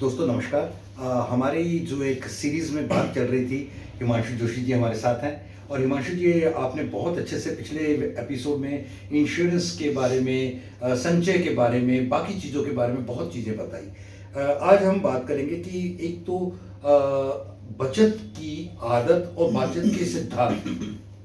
दोस्तों नमस्कार। हमारी जो एक सीरीज़ में बात चल रही थी, हिमांशु जोशी जी हमारे साथ हैं। और हिमांशु जी, आपने बहुत अच्छे से पिछले एपिसोड में इंश्योरेंस के बारे में, संचय के बारे में, बाकी चीज़ों के बारे में बहुत चीज़ें बताई। आज हम बात करेंगे कि एक तो बचत की आदत और बचत के सिद्धांत,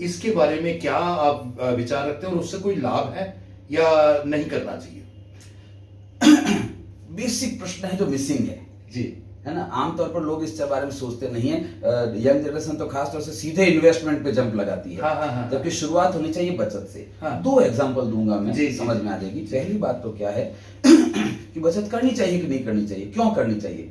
इसके बारे में क्या आप विचार रखते हैं और उससे कोई लाभ है या नहीं करना चाहिए? बेसिक प्रश्न है जो मिसिंग है जी। है ना। आमतौर पर लोग इस बारे में सोचते नहीं है। यंग जनरेशन तो खास तौर से सीधे इन्वेस्टमेंट पे जंप लगाती है। हाँ। जबकि शुरुआत होनी चाहिए बचत से। हाँ। दो एग्जांपल दूंगा मैं, जी, समझ में आ जाएगी। पहली बात तो क्या है कि बचत करनी चाहिए कि नहीं करनी चाहिए, क्यों करनी चाहिए।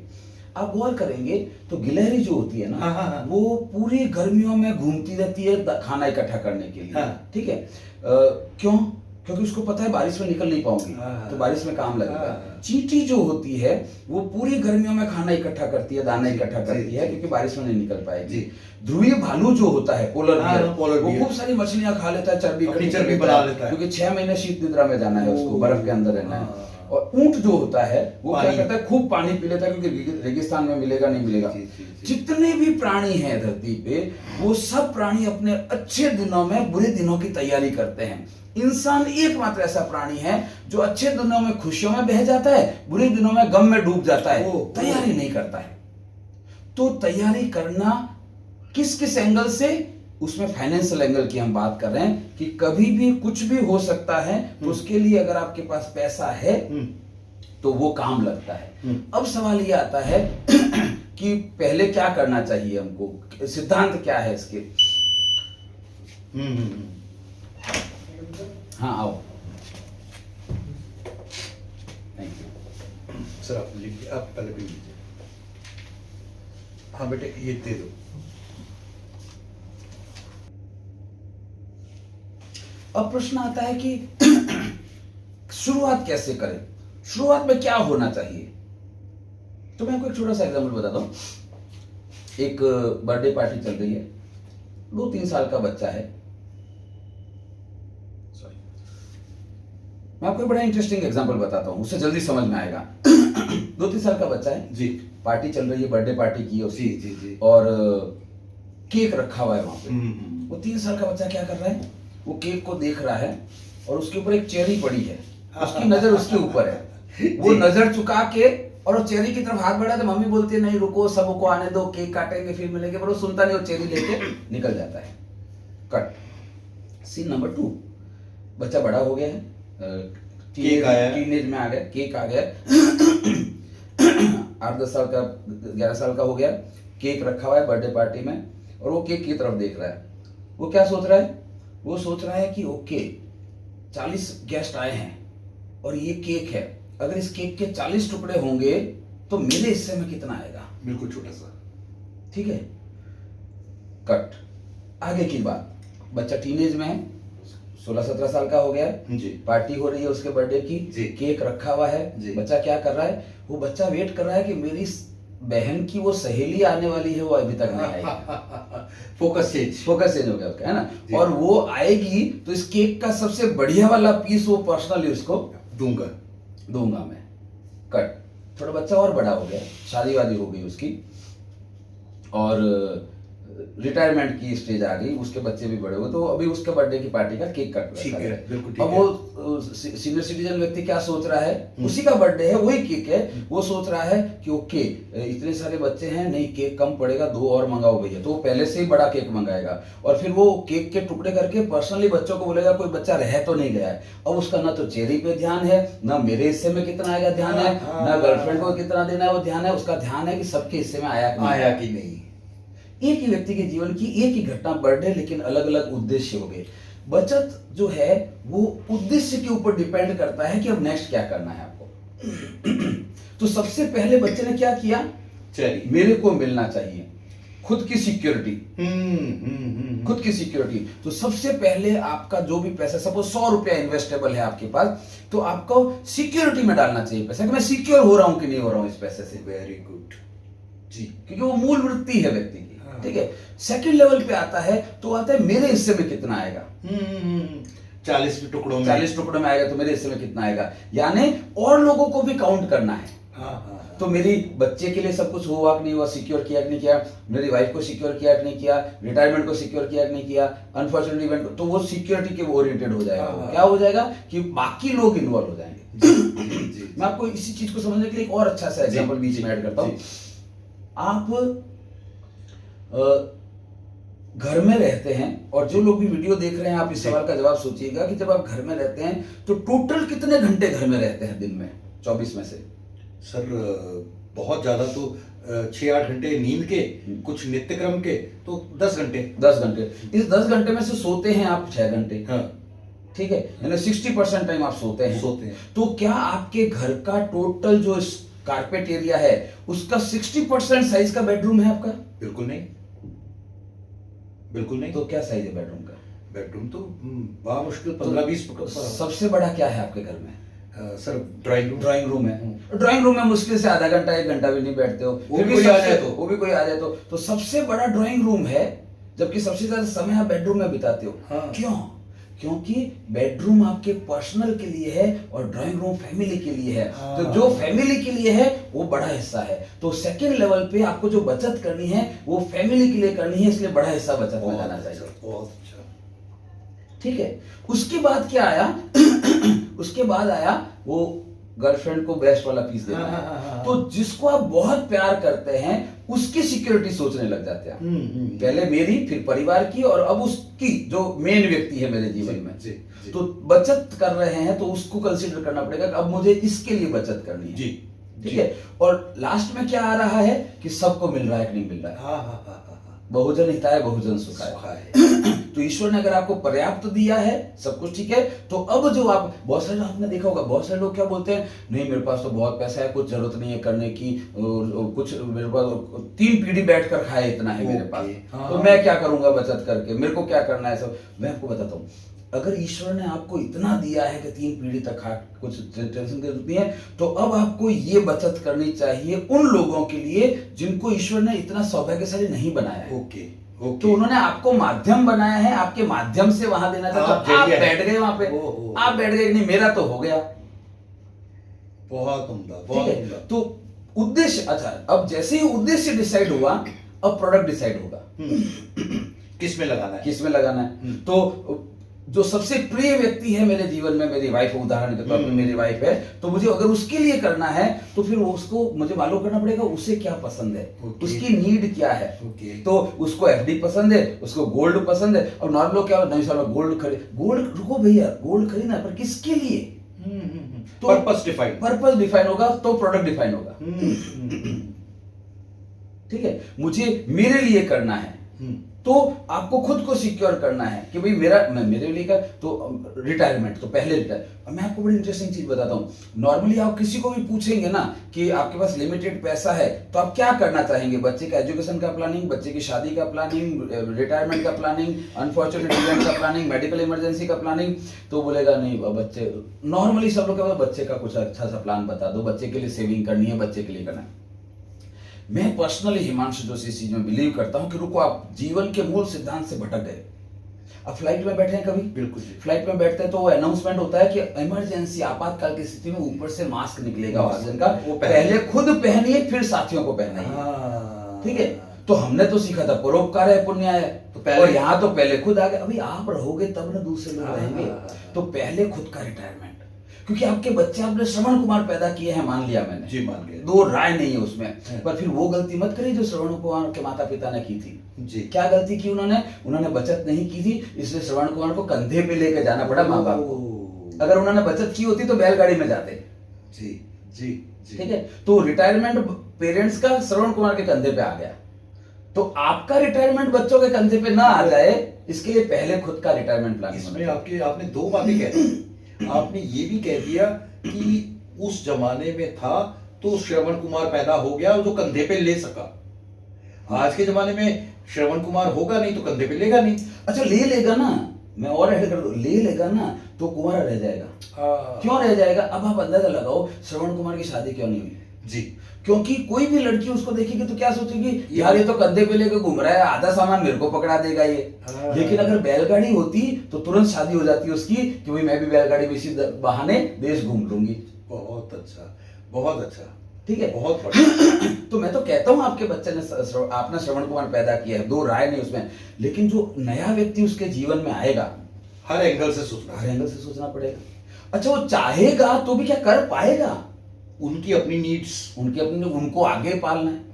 आप गौर करेंगे तो गिलहरी जो होती है ना, हाँ। वो पूरी गर्मियों में घूमती रहती है खाना इकट्ठा करने के लिए। हाँ। ठीक है। क्यों? क्योंकि उसको पता है बारिश में निकल नहीं पाऊंगी, तो बारिश में काम लगेगा। चींटी जो होती है वो पूरी गर्मियों में खाना इकट्ठा करती है, दाना इकट्ठा करती है, क्योंकि बारिश में नहीं निकल पाएगी। ध्रुवीय भालू जो होता है, पोलर बियर, वो खूब सारी मछलियां खा लेता है, चर्बी बना लेता है, क्योंकि 6 महीने शीत निद्रा में जाना है उसको, बर्फ के अंदर रहना है। और ऊंट जो होता है वो क्या करता है, खूब पानी पी लेता है, क्योंकि रेगिस्तान में मिलेगा नहीं मिलेगा। जितने भी प्राणी हैं धरती पे, वो सब प्राणी अपने अच्छे दिनों में बुरे दिनों की तैयारी करते हैं। इंसान एकमात्र ऐसा प्राणी है जो अच्छे दिनों में खुशियों में बह जाता है, बुरे दिनों में गम में डूब जाता है, तैयारी नहीं करता है। तो तैयारी करना किस किस एंगल से, उसमें फाइनेंशियल एंगल की हम बात कर रहे हैं कि कभी भी कुछ भी हो सकता है, तो उसके लिए अगर आपके पास पैसा है तो वो काम लगता है। अब सवाल ये आता है कि पहले क्या करना चाहिए हमको, सिद्धांत क्या है इसके। हाँ आओ, थैंक यू सर। आप लिखिए, आप पहले भी लीजिए। हाँ बेटे, ये दे दो। अब प्रश्न आता है कि शुरुआत कैसे करें, शुरुआत में क्या होना चाहिए। तो मैं आपको एक छोटा सा एग्जांपल बताता हूं। एक बर्थडे पार्टी चल रही है, 2-3 साल का बच्चा है। मैं आपको एक बड़ा इंटरेस्टिंग एग्जांपल बताता हूं, उससे जल्दी समझ में आएगा। 2-3 साल का बच्चा है जी। पार्टी चल रही है, बर्थडे पार्टी की है उसकी। जी। और केक रखा हुआ है वहां पे। वो 3 साल का बच्चा क्या कर रहा है, वो केक को देख रहा है और उसके ऊपर एक चेरी पड़ी है, उसकी नजर उसके ऊपर है। वो नजर चुका के और उस चेरी की तरफ हाथ बढ़ा, तो मम्मी बोलती है नहीं रुको, सबको आने दो, केक काटेंगे फिर मिलेंगे, पर वो सुनता नहीं, वो चेरी लेके निकल जाता है। कट। सीन नंबर 2, बच्चा बड़ा हो गया है, टीनेज में आ गया, केक आ गया। 8-10 साल का, 11 साल का हो गया, केक रखा हुआ है बर्थडे पार्टी में, और वो केक की तरफ देख रहा है। वो क्या सोच रहा है, वो सोच रहा है कि ओके 40 गेस्ट आए हैं और ये केक है, अगर इस केक के 40 टुकड़े होंगे तो मेरे हिस्से में कितना आएगा। बिल्कुल छोटा सा। ठीक है। कट। आगे की बात, बच्चा टीनेज में है, 16-17 साल का हो गया जी। पार्टी हो रही है उसके बर्थडे की जी। केक रखा हुआ है जी। बच्चा क्या कर रहा है, वो बच्चा वेट कर रहा है कि मेरी बहन की वो सहेली आने वाली है, वो अभी तक नहीं आई। फोकस चेंज हो गया उसका, है ना। और वो आएगी तो इस केक का सबसे बढ़िया वाला पीस वो पर्सनली उसको दूंगा मैं। कट। थोड़ा बच्चा और बड़ा हो गया, शादी वादी हो गई उसकी, और रिटायरमेंट की स्टेज आ गई, उसके बच्चे भी बड़े हुए, तो अभी उसके बर्थडे की पार्टी का केक कट रहा है। अब वो सीनियर सिटीजन व्यक्ति क्या सोच रहा है, उसी का बर्थडे है, वही केक है, वो सोच रहा है कि ओके इतने सारे बच्चे हैं, नहीं केक कम पड़ेगा, 2 और मंगाओ भैया, तो वो पहले से ही बड़ा केक मंगाएगा, और फिर वो केक के टुकड़े करके पर्सनली बच्चों को बोलेगा कोई बच्चा रह तो नहीं गया है। अब उसका ना तो चेरी पे ध्यान है, ना मेरे हिस्से में कितना आएगा ध्यान है, ना गर्लफ्रेंड को कितना देना है वो ध्यान है, उसका ध्यान है कि सबके हिस्से में आया कि नहीं। एक ही व्यक्ति के जीवन की एक ही घटना, बर्थडे, लेकिन अलग अलग उद्देश्य हो गए। बचत जो है वो उद्देश्य के ऊपर डिपेंड करता है कि अब नेक्स्ट क्या करना है आपको। तो सबसे पहले बच्चे ने क्या किया, मेरे को मिलना चाहिए खुद की सिक्योरिटी। खुद की सिक्योरिटी। तो सबसे पहले आपका जो भी पैसा, सपोज 100 रुपया इन्वेस्टेबल है आपके पास, तो आपको सिक्योरिटी में डालना चाहिए पैसा, कि मैं सिक्योर हो रहा हूं कि नहीं हो रहा हूं इस पैसे से। वेरी गुड जी, क्योंकि वो मूल वृत्ति है व्यक्ति की। ठीक है। सेकंड लेवल पे आता है तो आता है मेरे हिस्से में कितना आएगा। 40 टुकड़ों में आएगा तो मेरे हिस्से में कितना आएगा, यानी और लोगों को भी काउंट करना है। तो मेरी बच्चे के लिए सब कुछ हुआ कि नहीं हुआ, सिक्योर किया कि नहीं किया, मेरी वाइफ को सिक्योर किया कि नहीं किया, रिटायरमेंट को सिक्योर किया कि नहीं किया, अनफॉर्चुनेट इवेंट, तो वो सिक्योरिटी के ओरिएंटेड हो जाएगा। क्या हो जाएगा कि बाकी लोग इन्वॉल्व हो जाएंगे। मैं आपको इसी चीज को समझने के लिए एक और अच्छा सा एग्जांपल बीच में ऐड करता हूँ। आप घर में रहते हैं, और जो लोग भी वीडियो देख रहे हैं आप इस सवाल का जवाब सोचिएगा कि जब आप घर में रहते हैं तो टोटल कितने घंटे घर में रहते हैं दिन में 24 में से? सर बहुत ज्यादा तो 6-8 घंटे नींद के, कुछ नित्य क्रम के, तो 10 घंटे। 10 घंटे। इस 10 घंटे में से सोते हैं आप 6 घंटे। हाँ। ठीक है, यानी 60% टाइम आप सोते हैं। तो क्या आपके घर का टोटल जो कारपेट एरिया है उसका 60% साइज का बेडरूम है आपका? बिल्कुल नहीं, बिल्कुल नहीं। तो क्या साइज है बेडरूम का? बेडरूम तो बड़ा मुश्किल 15-20। सबसे बड़ा क्या है आपके घर में? Sir drawing room. Drawing room है। ड्राइंग रूम में मुश्किल से आधा घंटा 1 घंटा भी नहीं बैठते हो। वो भी कोई आ जाए तो सबसे बड़ा ड्राइंग रूम है, जबकि सबसे ज्यादा समय आप बेडरूम में बिताते हो। हाँ। क्यों? क्योंकि बेडरूम आपके पर्सनल के लिए है और ड्राइंग रूम फैमिली के लिए है। हाँ। तो जो फैमिली के लिए है वो बड़ा हिस्सा है। तो सेकंड लेवल पे आपको जो बचत करनी है वो फैमिली के लिए करनी है, इसलिए बड़ा हिस्सा बचत में जाना चाहिए। बहुत अच्छा। ठीक है, उसके बाद क्या आया? उसके बाद आया वो गर्लफ्रेंड को बेस्ट वाला पीस देना है। तो जिसको आप बहुत प्यार करते हैं उसकी सिक्योरिटी सोचने लग जाते हैं। पहले मेरी, फिर परिवार की, और अब उसकी जो मेन व्यक्ति है मेरे जीवन में। जी। तो बचत कर रहे हैं तो उसको कंसीडर करना पड़ेगा कि अब मुझे इसके लिए बचत करनी है। जी। ठीक है, और लास्ट में क्या आ रहा है कि सबको मिल रहा है कि नहीं मिल रहा है। बहुजन हिताय बहुजन सुखाय। तो ईश्वर ने अगर आपको पर्याप्त दिया है, सब कुछ ठीक है, तो अब जो आप, बहुत सारे आपने देखा होगा, बहुत सारे लोग क्या बोलते हैं, नहीं मेरे पास तो बहुत पैसा है, कुछ जरूरत नहीं है करने की, कुछ मेरे पास 3 पीढ़ी बैठ कर खाए इतना है मेरे पास, तो मैं क्या करूंगा बचत करके, मेरे को क्या करना है सब। मैं आपको बताता हूँ, अगर ईश्वर ने आपको इतना दिया है कि 3 पीढ़ी तक खा, कुछ टेंशन की जरूरत नहीं है, तो अब आपको ये बचत करनी चाहिए उन लोगों के लिए जिनको ईश्वर ने इतना सौभाग्यशाली नहीं बनाया है। तो उन्होंने आपको माध्यम बनाया है, आपके माध्यम से वहां देना था, तो आप बैठ गए वहां पे, आप बैठ गए, नहीं मेरा तो हो गया। बहुत उम्दा, बहुत उम्दा। तो उद्देश्य, अच्छा, अब जैसे ही उद्देश्य डिसाइड हुआ, अब प्रोडक्ट डिसाइड होगा किस में लगाना है, किस में लगाना है। तो जो सबसे प्रिय व्यक्ति है मेरे जीवन में, मेरी वाइफ, उदाहरण के तौर पे मेरी वाइफ है, तो मुझे अगर उसके लिए करना है तो फिर उसको मुझे मालूम करना पड़ेगा उसे क्या पसंद है, उसकी नीड क्या है। तो उसको एफडी पसंद है, उसको गोल्ड पसंद है, और नॉर्मल लोग क्या, नहीं साल गोल्ड खरीद, गोल्ड, रुको भैया, गोल्ड खरीदना पर किसके लिए? तो पर्पस डिफाइन होगा तो प्रोडक्ट डिफाइन होगा। ठीक है, मुझे मेरे लिए करना है, तो आपको खुद को सिक्योर करना है कि भाई मेरे लिए का, तो रिटायरमेंट, तो पहले रिटायर। मैं आपको बड़ी इंटरेस्टिंग चीज बताता हूँ। नॉर्मली आप किसी को भी पूछेंगे ना कि आपके पास लिमिटेड पैसा है तो आप क्या करना चाहेंगे, बच्चे का एजुकेशन का प्लानिंग, बच्चे की शादी का प्लानिंग, रिटायरमेंट का प्लानिंग, अनफॉर्चुनेट इवेंट का प्लानिंग, मेडिकल इमरजेंसी का प्लानिंग, तो बोलेगा नहीं बच्चे, नॉर्मली सब लोग बच्चे का कुछ अच्छा सा प्लान बता दो, बच्चे के लिए सेविंग करनी है, बच्चे के लिए करना है। मैं पर्सनली हिमांशु जोशी इस चीज में बिलीव करता हूं कि रुको, आप जीवन के मूल सिद्धांत से भटक गए। अब फ्लाइट में बैठे हैं कभी? बिल्कुल। फ्लाइट में बैठते हैं तो वो अनाउंसमेंट होता है कि इमरजेंसी, आपातकाल की स्थिति में ऊपर से मास्क निकलेगा ऑक्सीजन का, वो पहले खुद पहनिए फिर साथियों को पहनाइए। ठीक है, तो हमने तो सीखा था परोपकार है पुण्य है, तो और यहाँ तो पहले खुद आ गए। अभी आप रहोगे तब ना दूसरे लोग रहेंगे। तो पहले खुद का रिटायरमेंट, क्योंकि आपके बच्चे, आपने श्रवण कुमार पैदा किए हैं, मान लिया मैंने, जी मान लिया, दो राय नहीं है उसमें, पर फिर वो गलती मत करिए जो श्रवण कुमार के माता पिता ने की थी। जी। क्या गलती की उन्होंने बचत नहीं की थी, इसलिए श्रवण कुमार को कंधे पे लेकर जाना पड़ा माँ बाप को। अगर उन्होंने बचत की होती तो बैलगाड़ी में जाते। जी जी। ठीक है, तो रिटायरमेंट पेरेंट्स का श्रवण कुमार के कंधे पे आ गया, तो आपका रिटायरमेंट बच्चों के कंधे पे ना आ जाए, इसके लिए पहले खुद का रिटायरमेंट प्लान। इसमें आपने 2 बातें कह दी। आपने ये भी कह दिया कि उस जमाने में था तो श्रवण कुमार पैदा हो गया जो कंधे पे ले सका। आज के जमाने में श्रवण कुमार होगा नहीं तो कंधे पे लेगा नहीं। अच्छा, ले लेगा ना, मैं और ऐड कर दूं, ले लेगा ना तो कुमार रह जाएगा। क्यों रह जाएगा? अब आप अंदाजा लगाओ श्रवण कुमार की शादी क्यों नहीं हुई? जी, क्योंकि कोई भी लड़की उसको देखेगी तो क्या सोचेगी, यार ये तो कंधे पे लेके घूम रहा है, आधा सामान मेरे को पकड़ा देगा ये। लेकिन अगर बैलगाड़ी होती तो तुरंत शादी हो जाती उसकी कि भाई मैं भी बैलगाड़ी में इसी बहाने देश घूम लूंगी। बहुत अच्छा, बहुत अच्छा। ठीक है, बहुत बढ़िया। तो मैं तो कहता हूँ आपके बच्चे ने आपने श्रवण कुमार पैदा किया है, दो राय नहीं उसमें, लेकिन जो नया व्यक्ति उसके जीवन में आएगा, हर एंगल से सोचना, हर एंगल से सोचना पड़ेगा। अच्छा, वो चाहेगा तो भी क्या कर पाएगा? उनकी अपनी नीड्स, उनको आगे पालना है।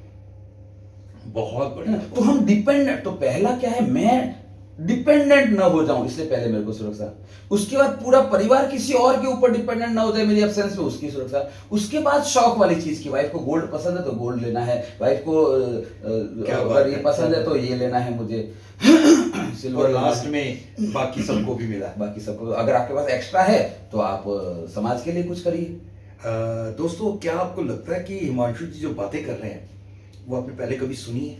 बहुत बढ़िया। तो हम डिपेंडेंट, तो पहला क्या है, मैं डिपेंडेंट ना हो जाऊं, इसलिए पहले मेरे को सुरक्षा। उसके बाद पूरा परिवार किसी और के ऊपर डिपेंडेंट ना हो जाए मेरी एब्सेंस में, उसकी सुरक्षा। उसके बाद शौक वाली चीज की, वाइफ को गोल्ड पसंद है तो गोल्ड लेना है, वाइफ को अगर ये पसंद है तो ये लेना है मुझे, और लास्ट में बाकी सबको भी मिला है। बाकी सबको, अगर आपके पास एक्स्ट्रा है तो आप समाज के लिए कुछ करिए। दोस्तों, क्या आपको लगता है कि हिमांशु जी जो बातें कर रहे हैं वो आपने पहले कभी सुनी है?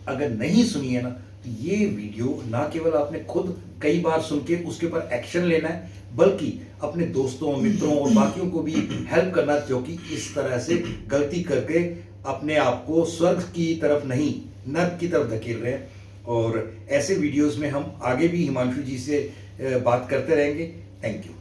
अगर नहीं सुनी है ना, तो ये वीडियो ना केवल आपने खुद कई बार सुन के उसके ऊपर एक्शन लेना है, बल्कि अपने दोस्तों, मित्रों और बाकियों को भी हेल्प करना, जो कि इस तरह से गलती करके अपने आप को स्वर्ग की तरफ नहीं नर्क की तरफ धकेल रहे हैं। और ऐसे वीडियोस में हम आगे भी हिमांशु जी से बात करते रहेंगे। Thank you.